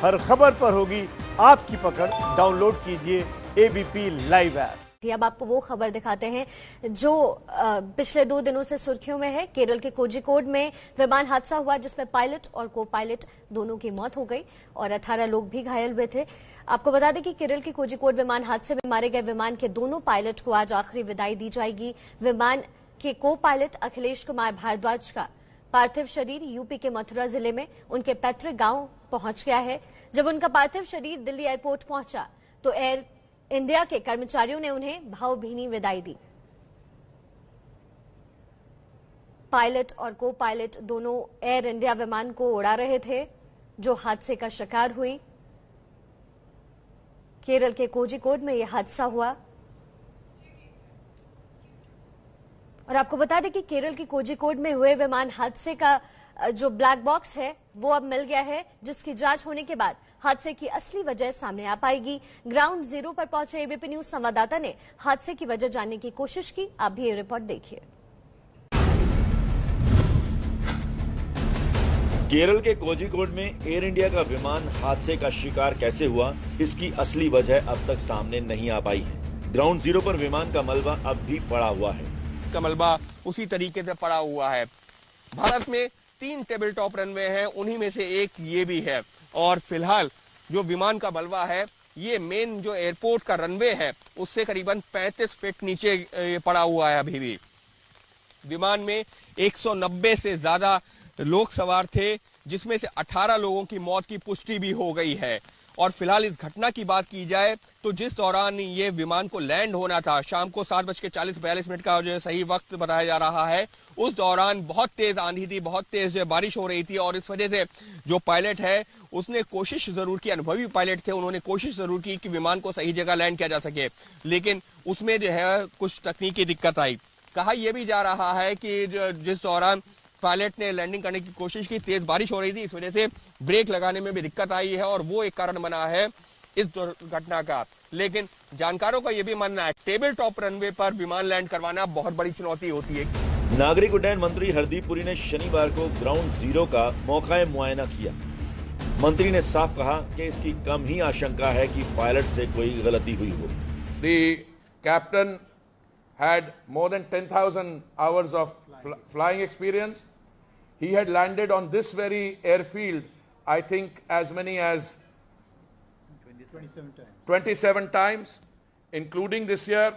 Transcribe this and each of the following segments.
हर खबर पर होगी आपकी पकड़। डाउनलोड कीजिए एबीपी लाइव ऐप। अब आपको वो खबर दिखाते हैं जो पिछले 2 दिनों से सुर्खियों में है। केरल के कोझिकोड में विमान हादसा हुआ जिसमें पायलट और को पायलट दोनों की मौत हो गई और 18 लोग भी घायल हुए थे। आपको बता दें कि केरल के कोझिकोड विमान हादसे में मारे गए विमान के दोनों पायलट को आज आखिरी विदाई दी जाएगी। विमान के को पायलट अखिलेश कुमार भारद्वाज का पार्थिव शरीर यूपी के मथुरा जिले में उनके पैतृक गांव पहुंच गया है। जब उनका पार्थिव शरीर दिल्ली एयरपोर्ट पहुंचा तो एयर इंडिया के कर्मचारियों ने उन्हें भावभीनी विदाई दी। पायलट और को पायलट दोनों एयर इंडिया विमान को उड़ा रहे थे जो हादसे का शिकार हुई। केरल के कोझिकोड में यह हादसा हुआ और आपको बता दें कि केरल के कोझिकोड में हुए विमान हादसे का जो ब्लैक बॉक्स है वो अब मिल गया है, जिसकी जांच होने के बाद हादसे की असली वजह सामने आ पाएगी। ग्राउंड जीरो पर पहुंचे एबीपी न्यूज संवाददाता ने हादसे की वजह जानने की कोशिश की। आप भी ये रिपोर्ट देखिए। केरल के कोझिकोड में एयर इंडिया का विमान हादसे का शिकार कैसे हुआ, इसकी असली वजह अब तक सामने नहीं आ पाई है। ग्राउंड जीरो पर विमान का मलबा अब भी पड़ा हुआ है। का मलबा उसी तरीके से पड़ा हुआ है। भारत में 3 टेबल टॉप रनवे हैं, उन्हीं में से एक ये भी है और फिलहाल जो विमान का मलबा है ये मेन जो एयरपोर्ट का रनवे है उससे करीबन 35 फीट नीचे पड़ा हुआ है। अभी भी विमान में 190 से ज्यादा लोग सवार थे, जिसमें से 18 लोगों की मौत की पुष्टि भी हो गई है। और फिलहाल इस घटना की बात की जाए तो जिस दौरान ये विमान को लैंड होना था, शाम को 7:40-42 का जो सही वक्त बताया जा रहा है, उस दौरान बहुत तेज आंधी थी, बहुत तेज बारिश हो रही थी और इस वजह से जो पायलट है उसने कोशिश जरूर की, अनुभवी पायलट थे, उन्होंने कोशिश जरूर की कि विमान को सही जगह लैंड किया जा सके, लेकिन उसमें जो है कुछ तकनीकी दिक्कत आई। कहा यह भी जा रहा है कि जिस दौरान पायलट ने लैंडिंग करने की कोशिश की, तेज बारिश हो रही थी, इस वजह से ब्रेक लगाने में भी दिक्कत आई है और वो एक कारण बना है इस दुर्घटना का। लेकिन जानकारों का यह भी मानना है टेबल टॉप रनवे पर विमान लैंड करवाना बहुत बड़ी चुनौती होती है। नागरिक उड्डयन मंत्री हरदीप पुरी ने शनिवार को ग्राउंड जीरो का मौका मुआयना किया। मंत्री ने साफ कहा कि इसकी कम ही आशंका है कि पायलट से कोई गलती हुई हो। The captain had more than 10,000 hours of flying experience. He had landed on this very airfield, I think, as many as 27 times, including this year.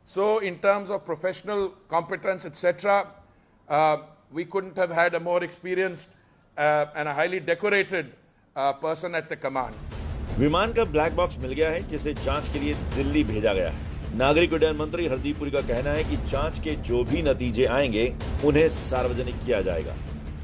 So, in terms of professional competence, etc., we couldn't have had a more experienced and a highly decorated person at the command. विमान का black box मिल गया है, जिसे जांच के लिए दिल्ली भेजा गया है। नागरिक उड्डयन मंत्री हरदीप पुरी का कहना है कि जांच के जो भी नतीजे आएंगे उन्हें सार्वजनिक किया जाएगा।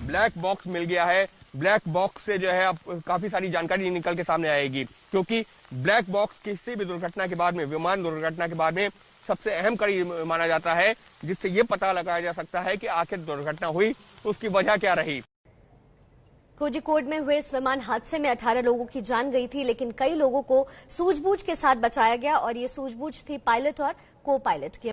ब्लैक बॉक्स मिल गया है, ब्लैक बॉक्स से जो है अब काफी सारी जानकारी निकल के सामने आएगी, क्योंकि ब्लैक बॉक्स किसी भी दुर्घटना के बाद में, विमान दुर्घटना के बाद में सबसे अहम कड़ी माना जाता है, जिससे ये पता लगाया जा सकता है कि आखिर दुर्घटना हुई उसकी वजह क्या रही। कोझिकोड में हुए इस विमान हादसे में 18 लोगों की जान गई थी, लेकिन कई लोगों को सूझबूझ के साथ बचाया गया और ये सूझबूझ थी पायलट और को पायलट की।